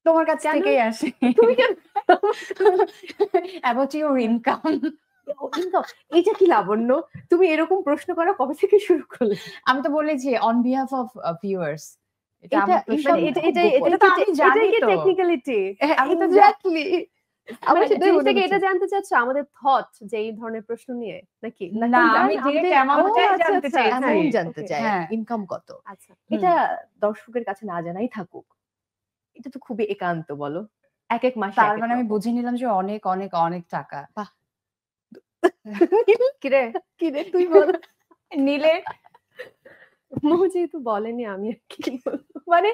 তোমার কাছ থেকেই আসে। তুমি কেন অ্যাবাউট ইউর ইনকাম। ইনকাম, এটা কি লাবণ্য, তুমি এরকম প্রশ্ন করা কবে থেকে শুরু করলে? আমি তো বলেছি অন বিহাফ অফ ভিউয়ার্স, এটা এটা আমার প্রশ্ন, এটা তো আমি জানি কি তো টেকনিক্যালিটি? আমি তো এক্স্যাক্টলি আমার সেটাই জিনিসটা কি বলে এটা জানতে চাচ্ছ আমাদের থট যে এই ধরনের প্রশ্ন নিয়ে নাকি? না আমি ডিরেক্ট অ্যামাউন্টটাই জানতে চাই, অ্যামাউন্ট জানতে চাই, হ্যাঁ ইনকাম কত। আচ্ছা এটা দর্শকের কাছে না জানাই থাকুক, এটা তো খুবই একান্ত, বলো এক এক মাসে তার মানে আমি বুঝে নিলাম যে অনেক অনেক অনেক টাকা। কিরে কিরে তুই বল। নিলে মৌ যেহেতু বলেনি আমি আর কি বলবো, মানে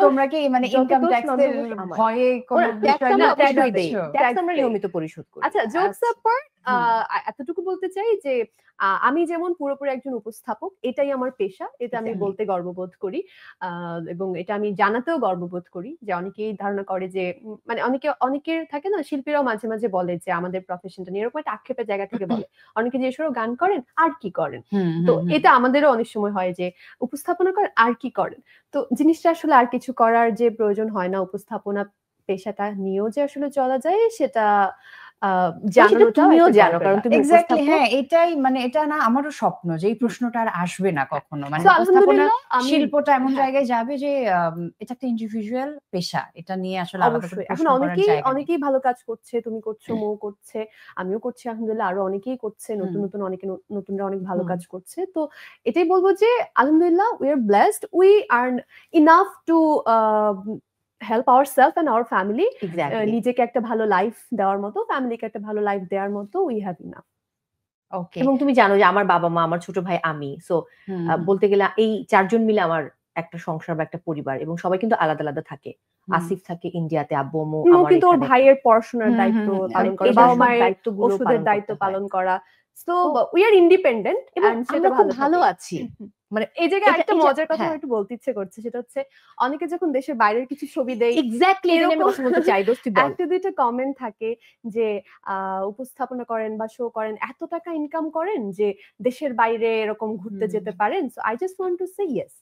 তোমরা কি মানে ইনকাম ট্যাক্সের ভয়ে কোন বিষয় না ট্যাক্স আমরা নিয়মিত পরিশোধ করি। আচ্ছা জোকস অ্যাপার্ট, এতটুকু বলতে চাই যে আমি যেমন পুরোপুরি একজন উপস্থাপক, এটাই আমার পেশা, এটা আমি বলতে গর্ববোধ করি এবং এটা আমি জানাতেও গর্ববোধ করি। যে অনেকেই ধারণা করে যে মানে অনেকের থাকে না, শিল্পীরাও মাঝে মাঝে বলে যে আমাদের প্রফেশনটা নিয়ে এরকম একটা আক্ষেপের জায়গা থেকে বলে, অনেকে যে এসব গান করেন আর কি করেন, তো এটা আমাদেরও অনেক সময় হয় যে উপস্থাপনা করেন আর কি করেন। তো জিনিসটা আসলে আর কিছু করার যে প্রয়োজন হয় না, উপস্থাপনা পেশাটা নিয়েও যে আসলে চলা যায় সেটা তুমিও জানো, কারণ তুমি এক্স্যাক্টলি। হ্যাঁ এটাই মানে এটা না আমারও স্বপ্ন যে এই প্রশ্নটা আর আসবে না কখনো, মানে উপস্থাপনা শিল্পটা এমন জায়গায় যাবে যে এটা একটা ইন্ডিভিজুয়াল পেশা, এটা নিয়ে আসলে আলাদা করে এখন অনেকেই ভালো কাজ করছে, তুমি করছো, মৌ করছে, আমিও করছি, আলহামদুলিল্লাহ আরো অনেকেই করছে, নতুনরা অনেক ভালো কাজ করছে। তো এটাই বলবো যে আলহামদুলিল্লাহ we are blessed, we earn enough to help ourselves and our family, নিজেকে একটা ভালো লাইফ দেওয়ার মতো, ফ্যামিলিকে একটা ভালো লাইফ দেওয়ার মতো we have enough. ওকে, এবং তুমি জানো যে আমার বাবা মা, আমার ছোট ভাই, আমি, সো বলতে গেলে এই চারজন মিলে আমার একটা সংসার বা একটা পরিবার, এবং সবাই কিন্তু আলাদা আলাদা থাকে। আসিফ থাকে ইন্ডিয়াতে, আব্বু আম্মু, আমার কিন্তু ওর ভাইয়ের পড়াশোনার দায়িত্ব পালন করা, বাবা মায়ের ওষুধের দায়িত্ব পালন করা, so we are independent and সেটা ভালো আছি। মানে এই জায়গায় একটা মজার কথা একটু বলতে ইচ্ছে করছে, সেটা হচ্ছে অনেকে যখন দেশের বাইরের কিছু ছবি দেয়, এক্স্যাক্টলি এটা আমি কথা বলতে চাই, দোস্তি বল, একটা দুইটা কমেন্ট থাকে যে উপস্থাপনা করেন বা শো করেন, এত টাকা ইনকাম করেন যে দেশের বাইরে এরকম ঘুরতে যেতে পারেন। So I just want to say yes,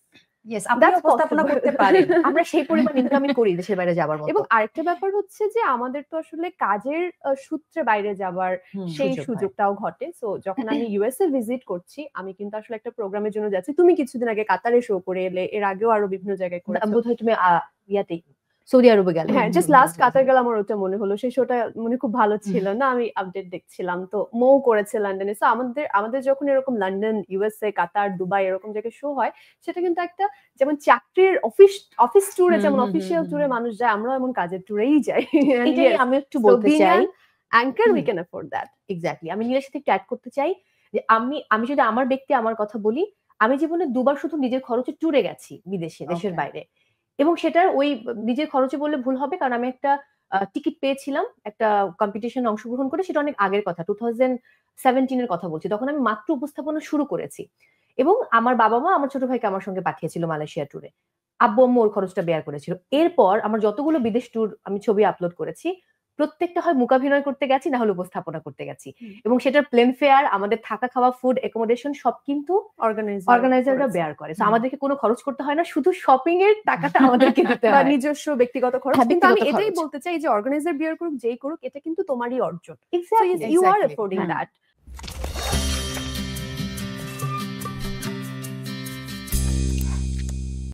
আপনি উপস্থাপনা করতে পারেন, আমরা সেই পরিমাণ ইনকামই করি দেশের বাইরে যাবার মতো। এবং আরেকটা ব্যাপার হচ্ছে যে আমাদের তো আসলে কাজের সূত্রে বাইরে যাবার সেই সুযোগটাও ঘটে। সো যখন আমি ইউএসএ ভিজিট করছি, আমি কিন্তু আসলে একটা প্রোগ্রামের জন্য যাচ্ছি। তুমি কিছুদিন আগে কাতারে শো করে এলে, এর আগেও আরো বিভিন্ন জায়গায় করেছো, বোধহয় তুমি ইয়াতেই সৌদি আরবে গেলে। হ্যাঁ, জাস্ট লাস্ট কাতার গেলাম, আমার ওটা মনে হলো, সেই শোটা মানে খুব ভালো ছিল না, আমি আপডেট দেখছিলাম। তো মৌ করেছে লন্ডনে। সো আমাদের যখন এরকম লন্ডন, ইউএসএ, কাতার, দুবাই এরকম জায়গায় শো হয়, সেটা কিন্তু একটা যেমন চাকরির অফিস ট্যুরে যেমন অফিসিয়াল ট্যুরে মানুষ যায়, আমরাও এমন কাজের ট্যুরেই যাই। এটাই আমি একটু বলতে চাই, anchor we can afford that. Exactly, আমি নীলের সাথে একটু অ্যাড করতে চাই যে আমি যদি আমার কথা বলি, আমি জীবনে দুবার শুধু নিজের খরচে ট্যুরে গেছি বিদেশে, দেশের বাইরে, এবং সেটার ওই নিজের খরচে বললে ভুল হবে, কারণ আমি একটা টিকিট পেয়েছিলাম একটা কম্পিটিশনে অংশগ্রহণ করে, সেটা অনেক আগের কথা, 2017 এর কথা বলছি, তখন আমি মাত্র উপস্থাপনা শুরু করেছি, এবং আমার বাবা মা আমার ছোট ভাইকে আমার সঙ্গে পাঠিয়েছিল মালয়েশিয়া ট্যুরে, আব্বু আম্মু ওর খরচটা বেয়ার করেছিল। এরপর আমার যতগুলো বিদেশ ট্যুর আমি ছবি আপলোড করেছি, প্রত্যেকটা হয় মুকাভিনয় করতে গেছি, না হলে উপস্থাপনা করতে গেছি, এবং সেটার প্লেন ফেয়ার, আমাদের থাকা খাওয়া, ফুড, অ্যাকোমোডেশন সব কিন্তু অর্গানাইজাররা বেয়ার করে। সো আমাদেরকে কোনো খরচ করতে হয় না, শুধু শপিং এর টাকাটা আমাদেরকে দিতে হয়, নিজস্ব ব্যক্তিগত খরচ। কিন্তু আমি এটাই বলতে চাই যে অর্গানাইজার বেয়ার করুক, যেই করুক, এটা কিন্তু তোমারই অর্জন। Exactly, you are affording that.